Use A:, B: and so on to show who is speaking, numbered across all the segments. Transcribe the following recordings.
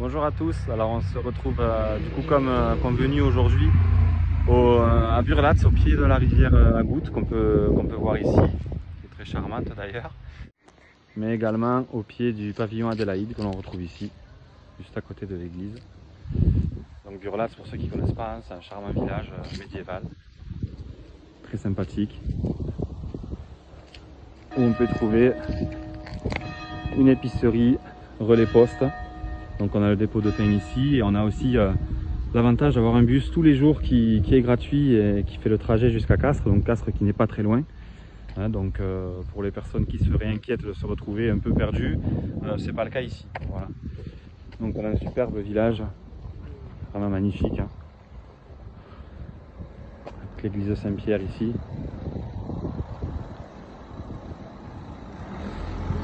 A: Bonjour à tous, alors on se retrouve du coup comme convenu aujourd'hui à Burlatz, au pied de la rivière Agout qu'on peut voir ici, qui est très charmante d'ailleurs, mais également au pied du pavillon Adélaïde que l'on retrouve ici, juste à côté de l'église. Donc Burlatz, pour ceux qui ne connaissent pas, hein, c'est un charmant village médiéval, très sympathique, où on peut trouver une épicerie relais poste. Donc on a le dépôt de pain ici et on a aussi l'avantage d'avoir un bus tous les jours qui est gratuit et qui fait le trajet jusqu'à Castres, donc Castres qui n'est pas très loin. Hein, donc pour les personnes qui seraient inquiètes de se retrouver un peu perdues, c'est pas le cas ici. Voilà. Donc on a un superbe village, vraiment magnifique, hein, avec l'église de Saint-Pierre ici.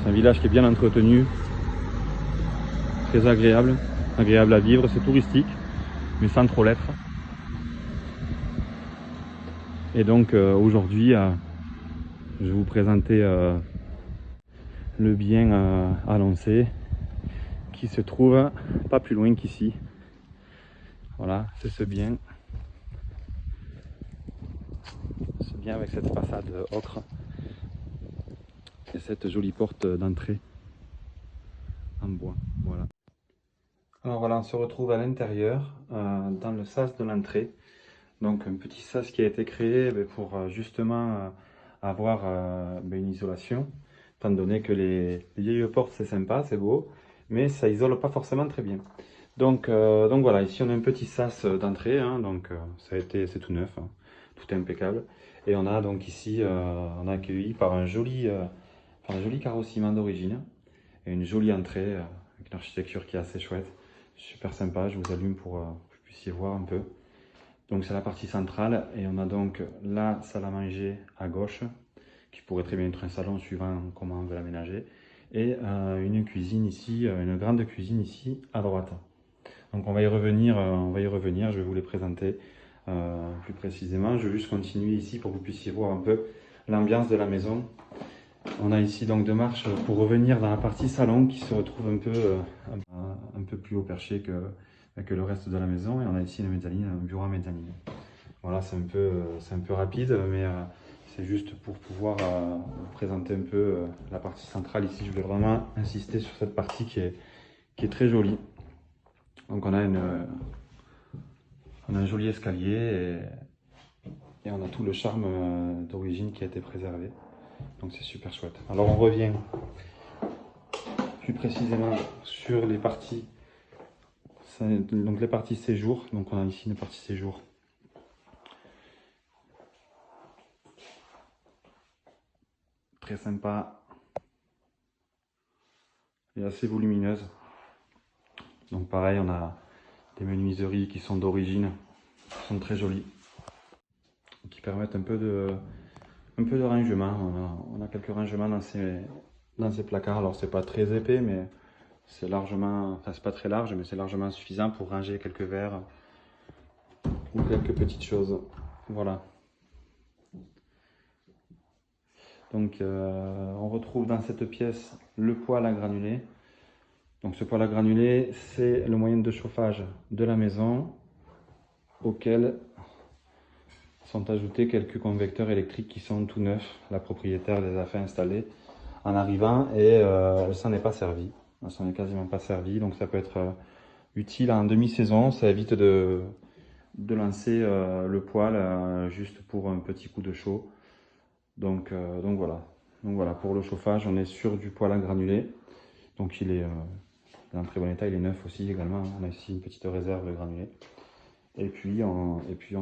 A: C'est un village qui est bien entretenu, très agréable à vivre, c'est touristique, mais sans trop l'être. Et donc aujourd'hui, je vais vous présenter le bien à Lancé, qui se trouve pas plus loin qu'ici. Voilà, c'est ce bien avec cette façade ocre et cette jolie porte d'entrée en bois. Voilà. Alors voilà, on se retrouve à l'intérieur, dans le sas de l'entrée. Donc un petit sas qui a été créé pour justement avoir une isolation, étant donné que les vieilles portes c'est sympa, c'est beau, mais ça isole pas forcément très bien. Donc voilà, ici on a un petit sas d'entrée, hein, donc c'est tout neuf, hein, tout est impeccable. Et on a donc ici, on est accueilli par un joli carrossiment d'origine et une jolie entrée avec une architecture qui est assez chouette, super sympa. Je vous allume pour que vous puissiez voir un peu. Donc c'est la partie centrale et on a donc la salle à manger à gauche, qui pourrait très bien être un salon suivant comment on veut l'aménager, et une cuisine ici, une grande cuisine ici à droite. Donc on va y revenir, je vais vous les présenter plus précisément. Je vais juste continuer ici pour que vous puissiez voir un peu l'ambiance de la maison. On a ici donc deux marches pour revenir dans la partie salon qui se retrouve un peu plus haut perché que le reste de la maison. Et on a ici une mezzanine, un bureau à mezzanine. Voilà, c'est un peu rapide, mais c'est juste pour pouvoir vous présenter un peu la partie centrale ici. Je vais vraiment insister sur cette partie qui est très jolie. Donc on a un joli escalier et on a tout le charme d'origine qui a été préservé. Donc c'est super chouette. Alors on revient plus précisément sur les parties. Donc les parties séjour. Donc on a ici une partie séjour très sympa et assez volumineuse. Donc pareil, on a des menuiseries qui sont d'origine, qui sont très jolies, qui permettent un peu de rangement. On a quelques rangements dans ces placards. Alors c'est pas très épais, mais c'est largement, enfin c'est pas très large, mais c'est largement suffisant pour ranger quelques verres ou quelques petites choses. Voilà. Donc on retrouve dans cette pièce le poêle à granulés. Donc ce poêle à granulés, c'est le moyen de chauffage de la maison auquel sont ajoutés quelques convecteurs électriques qui sont tout neufs. La propriétaire les a fait installer en arrivant et elle s'en est pas servie. Elle s'en est quasiment pas servie, donc ça peut être utile en demi-saison. Ça évite de lancer le poêle juste pour un petit coup de chaud. Donc voilà. Donc voilà, pour le chauffage, on est sur du poêle à granulés. Donc il est en très bon état, il est neuf aussi également. On a ici une petite réserve de granulés. Et puis on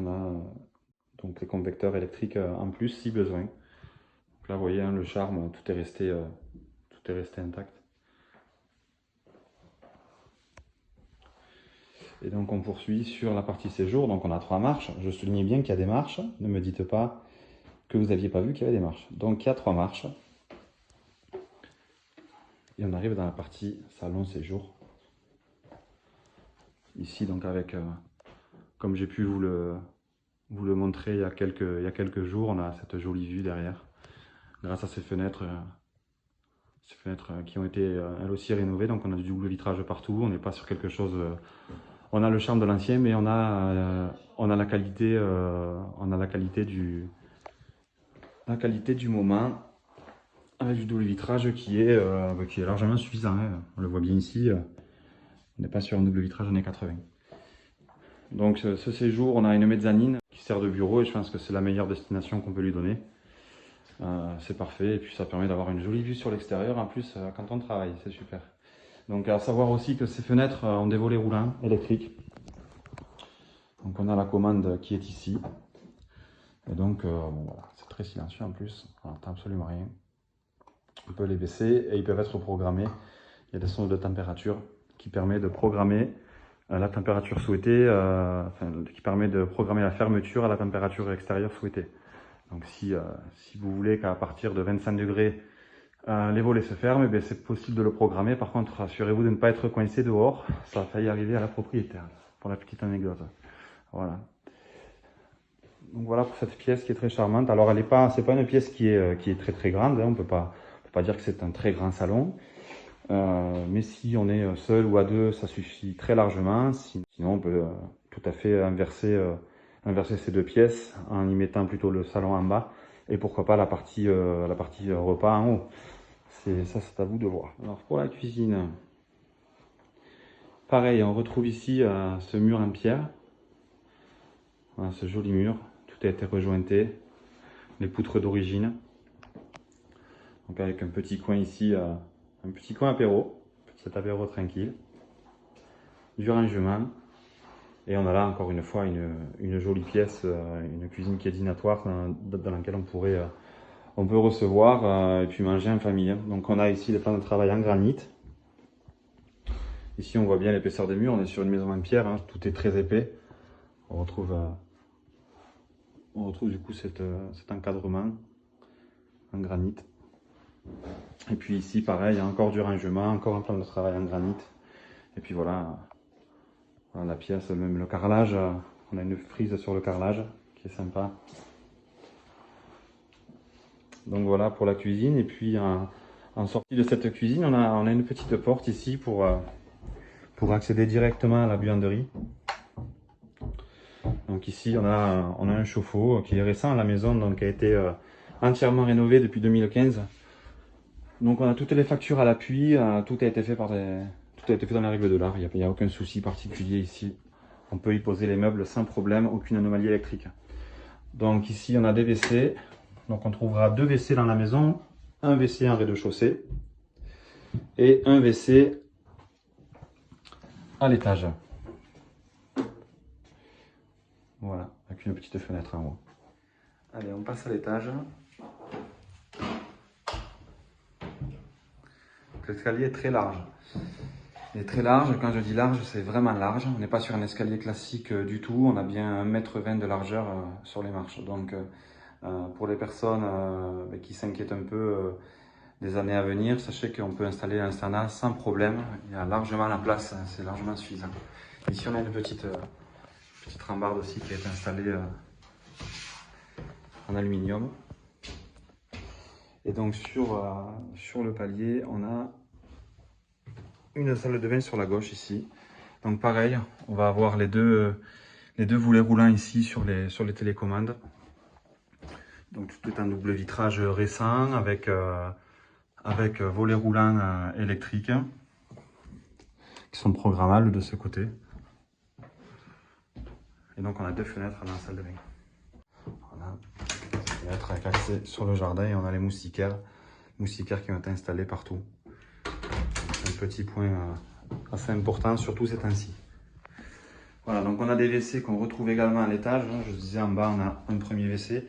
A: a donc les convecteurs électriques en plus si besoin. Donc là vous voyez hein, le charme, tout est resté intact. Et donc on poursuit sur la partie séjour. Donc on a 3 marches. Je souligne bien qu'il y a des marches. Ne me dites pas que vous n'aviez pas vu qu'il y avait des marches. Donc il y a 3 marches. Et on arrive dans la partie salon séjour. Ici donc avec, comme j'ai pu vous le montrer il y a quelques jours, on a cette jolie vue derrière. Grâce à ces fenêtres, Ces fenêtres qui ont été elles aussi rénovées, donc on a du double vitrage partout, on n'est pas sur quelque chose... on a le charme de l'ancien, mais on a la qualité, la qualité du moment, avec du double vitrage qui est largement suffisant. Hein. On le voit bien ici, on n'est pas sur un double vitrage années 80. Donc ce séjour, on a une mezzanine qui sert de bureau et je pense que c'est la meilleure destination qu'on peut lui donner. C'est parfait et puis ça permet d'avoir une jolie vue sur l'extérieur en plus quand on travaille, c'est super. Donc à savoir aussi que ces fenêtres ont des volets roulants électriques. Donc on a la commande qui est ici. Et donc bon, voilà, c'est très silencieux en plus, on n'entend absolument rien. On peut les baisser et ils peuvent être programmés. Il y a des sondes de température qui permettent de programmer la température souhaitée, qui permet de programmer la fermeture à la température extérieure souhaitée. Donc si vous voulez qu'à partir de 25 degrés, les volets se ferment, eh c'est possible de le programmer. Par contre, assurez-vous de ne pas être coincé dehors. Ça a failli arriver à la propriétaire, pour la petite anecdote. Voilà. Donc voilà pour cette pièce qui est très charmante. Alors c'est pas une pièce qui est très très grande, hein. On peut pas dire que c'est un très grand salon. Mais si on est seul ou à deux, ça suffit très largement. Sinon, on peut tout à fait inverser ces deux pièces en y mettant plutôt le salon en bas et pourquoi pas la partie repas en haut. C'est à vous de voir. Alors pour la cuisine, pareil, on retrouve ici ce mur en pierre. Voilà, ce joli mur, tout a été rejointé, les poutres d'origine. Donc avec un petit coin ici, un petit coin apéro, petit apéro tranquille, du rangement. Et on a là encore une fois une jolie pièce, une cuisine qui est dînatoire dans laquelle on peut recevoir et puis manger en famille. Donc on a ici les plans de travail en granit. Ici on voit bien l'épaisseur des murs, on est sur une maison en pierre, hein, tout est très épais. On retrouve du coup cet encadrement en granit. Et puis ici pareil, il y a encore du rangement, encore un plan de travail en granit. Et puis voilà, la pièce, même le carrelage, on a une frise sur le carrelage qui est sympa. Donc voilà pour la cuisine. Et puis en sortie de cette cuisine, on a une petite porte ici pour accéder directement à la buanderie. Donc ici on a un chauffe-eau qui est récent à la maison, donc qui a été entièrement rénové depuis 2015. Donc on a toutes les factures à l'appui, tout a été fait dans les règles de l'art, il n'y a aucun souci particulier ici. On peut y poser les meubles sans problème, aucune anomalie électrique. Donc ici on a des WC, donc on trouvera deux WC dans la maison, un WC en rez-de-chaussée et un WC à l'étage. Voilà, avec une petite fenêtre en haut. Allez, on passe à l'étage. L'escalier est très large. Il est très large, quand je dis large, c'est vraiment large. On n'est pas sur un escalier classique du tout, on a bien 1,20 m de largeur sur les marches. Donc pour les personnes qui s'inquiètent un peu des années à venir, sachez qu'on peut installer un sauna sans problème. Il y a largement la place, c'est largement suffisant. Ici on a une petite rambarde aussi qui a été installée en aluminium. Et donc sur le palier, on a une salle de bain sur la gauche ici. Donc pareil, on va avoir les deux volets roulants ici sur les télécommandes. Donc tout est en double vitrage récent avec volets roulants électriques qui sont programmables de ce côté. Et donc on a deux fenêtres dans la salle de bain. Voilà, fenêtre avec accès sur le jardin et on a les moustiquaires qui ont été installés partout. C'est un petit point assez important, surtout ces temps-ci. Voilà, donc on a des WC qu'on retrouve également à l'étage. Je vous disais en bas, on a un premier WC.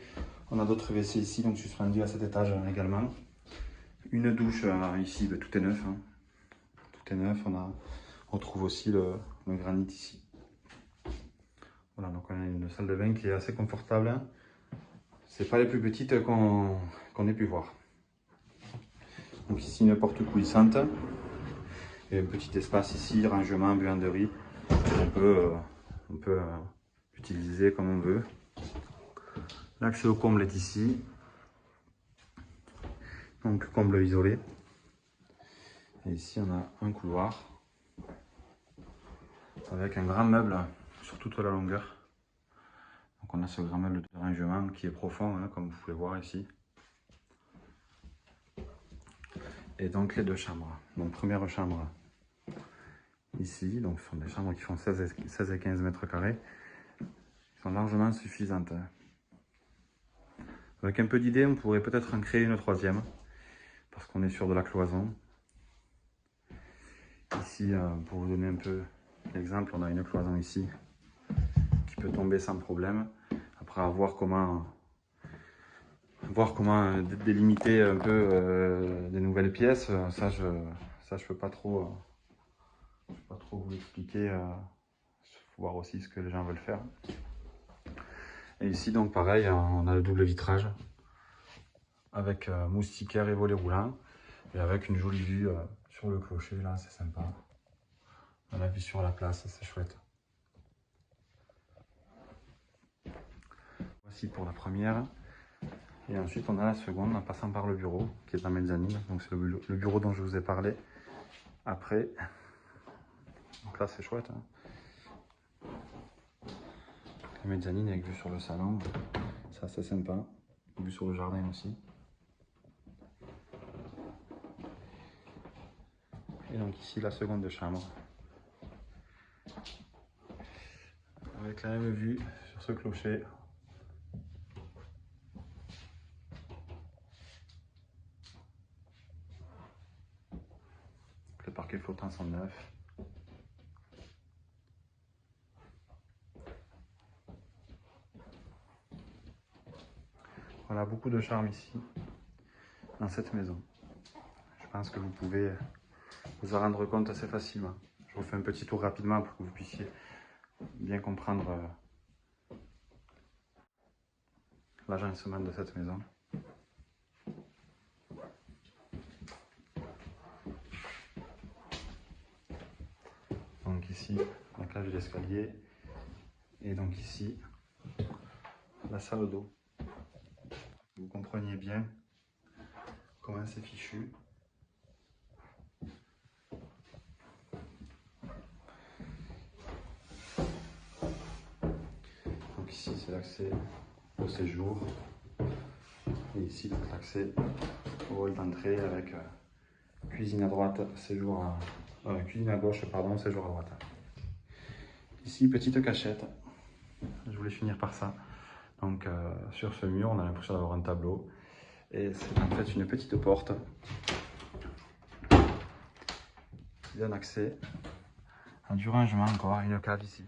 A: On a d'autres WC ici, donc suspendus à cet étage également. Une douche ici, tout est neuf. Hein. Tout est neuf. On retrouve aussi le granit ici. Voilà, donc on a une salle de bain qui est assez confortable. C'est pas les plus petites qu'on ait pu voir. Donc ici une porte coulissante. Et un petit espace ici, rangement, buanderie. On peut utiliser comme on veut. L'accès au comble est ici. Donc comble isolé. Et ici on a un couloir avec un grand meuble sur toute la longueur. Donc on a ce grand meuble de rangement qui est profond, hein, comme vous pouvez voir ici. Et donc les deux chambres. Donc première chambre ici, donc ce sont des chambres qui font 16 et 15 mètres carrés. Qui sont largement suffisantes. Avec un peu d'idée, on pourrait peut-être en créer une troisième, parce qu'on est sur de la cloison. Ici, pour vous donner un peu l'exemple, on a une cloison ici qui peut tomber sans problème. Après, à voir comment délimiter un peu des nouvelles pièces. Ça, je peux pas trop vous l'expliquer. Il faut voir aussi ce que les gens veulent faire. Et ici, donc pareil, on a le double vitrage avec moustiquaire et volet roulant et avec une jolie vue sur le clocher. Là, c'est sympa. On a la vue sur la place, c'est chouette. Voici pour la première. Et ensuite, on a la seconde en passant par le bureau qui est en mezzanine. Donc, c'est le bureau dont je vous ai parlé après. Donc là, c'est chouette. Hein. La mezzanine avec vue sur le salon. Ça, c'est sympa. Vue sur le jardin aussi. Et donc, ici, la seconde chambre. Avec la même vue sur ce clocher. Les parquets flottants sont neufs. Voilà, beaucoup de charme ici, dans cette maison. Je pense que vous pouvez vous en rendre compte assez facilement. Je vous fais un petit tour rapidement pour que vous puissiez bien comprendre l'agencement de cette maison. Donc ici, la cage d'escalier. Et donc ici, la salle d'eau. Vous compreniez bien comment c'est fichu. Donc ici, c'est l'accès au séjour. Et ici, donc l'accès au hall d'entrée avec cuisine à droite, séjour à... cuisine à gauche, pardon, séjour à droite. Ici, petite cachette. Je voulais finir par ça. Donc sur ce mur, on a l'impression d'avoir un tableau. Et c'est en fait une petite porte qui donne accès à du rangement encore, à une cave ici.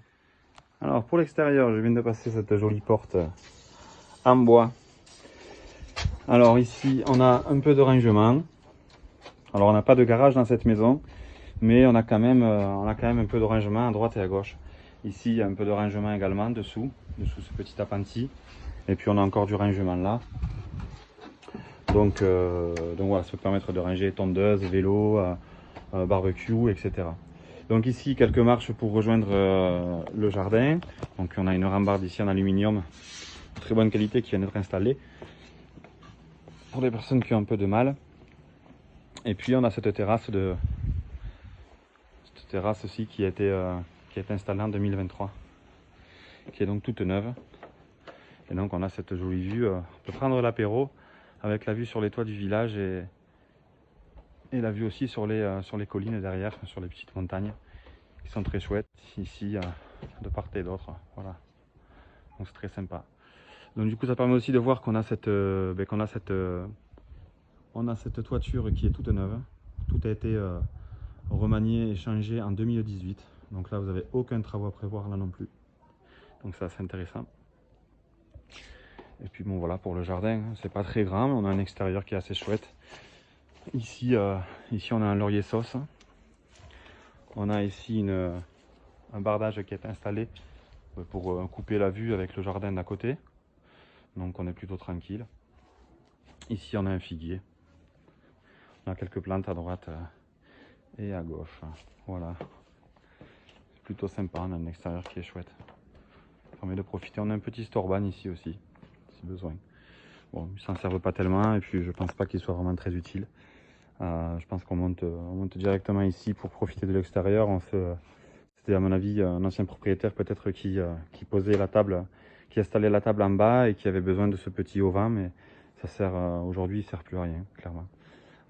A: Alors pour l'extérieur, je viens de passer cette jolie porte en bois. Alors ici, on a un peu de rangement. Alors on n'a pas de garage dans cette maison, mais on a quand même un peu de rangement à droite et à gauche. Ici, il y a un peu de rangement également dessous ce petit appentis. Et puis on a encore du rangement là. Donc voilà, ça peut permettre de ranger tondeuse, vélo, barbecue, etc. Donc ici, quelques marches pour rejoindre le jardin. Donc on a une rambarde ici en aluminium, très bonne qualité, qui vient d'être installée pour les personnes qui ont un peu de mal. Et puis on a cette terrasse aussi qui a été installée en 2023, qui est donc toute neuve. Et donc on a cette jolie vue. On peut prendre l'apéro avec la vue sur les toits du village et la vue aussi sur les collines derrière, sur les petites montagnes qui sont très chouettes ici de part et d'autre. Voilà, donc c'est très sympa. Donc du coup ça permet aussi de voir qu'on a cette toiture qui est toute neuve. Tout a été remanié et changé en 2018. Donc là vous n'avez aucun travaux à prévoir là non plus. Donc c'est assez intéressant. Et puis bon voilà, pour le jardin, c'est pas très grand, mais on a un extérieur qui est assez chouette. Ici on a un laurier sauce. On a ici un bardage qui est installé pour couper la vue avec le jardin d'à côté. Donc on est plutôt tranquille. Ici on a un figuier. On a quelques plantes à droite et à gauche. Voilà. C'est plutôt sympa, on a un extérieur qui est chouette. Ça permet de profiter. On a un petit storban ici aussi, si besoin. Bon, ils s'en servent pas tellement et puis je pense pas qu'il soit vraiment très utile. Je pense qu'on monte directement ici pour profiter de l'extérieur. C'était à mon avis un ancien propriétaire peut-être qui posait la table, qui installait la table en bas et qui avait besoin de ce petit auvent, mais ça sert aujourd'hui, il ne sert plus à rien, clairement.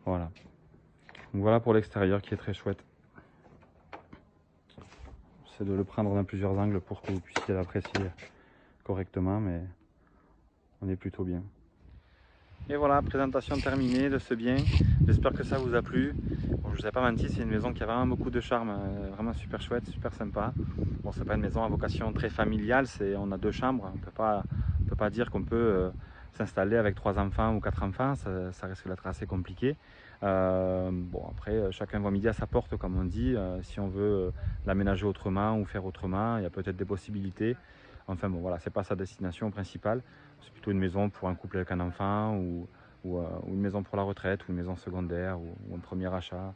A: Voilà. Donc voilà pour l'extérieur qui est très chouette. J'essaie de le prendre dans plusieurs angles pour que vous puissiez l'apprécier correctement, mais on est plutôt bien. Et voilà, présentation terminée de ce bien. J'espère que ça vous a plu. Bon, je ne vous ai pas menti, c'est une maison qui a vraiment beaucoup de charme, vraiment super chouette, super sympa. Bon, c'est pas une maison à vocation très familiale, on a 2 chambres, on peut pas dire qu'on peut s'installer avec 3 enfants ou 4 enfants, ça risque d'être assez compliqué. Bon, après, chacun voit midi à sa porte, comme on dit. Si on veut l'aménager autrement ou faire autrement, il y a peut-être des possibilités. Enfin bon, voilà, c'est pas sa destination principale. C'est plutôt une maison pour un couple avec un enfant ou une maison pour la retraite ou une maison secondaire ou un premier achat.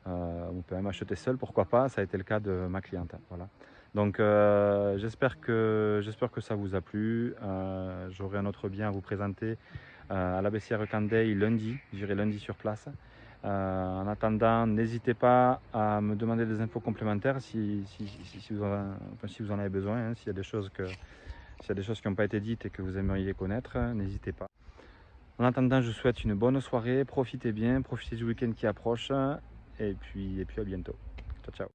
A: On peut même acheter seul, pourquoi pas, ça a été le cas de ma cliente. Voilà. Donc j'espère que ça vous a plu. J'aurai un autre bien à vous présenter à la Bessière Candeille lundi, j'irai lundi sur place. En attendant, n'hésitez pas à me demander des infos complémentaires si vous en avez besoin, hein, s'il y a des choses qui n'ont pas été dites et que vous aimeriez connaître, n'hésitez pas. En attendant, je vous souhaite une bonne soirée, profitez bien, profitez du week-end qui approche et puis à bientôt. Ciao, ciao.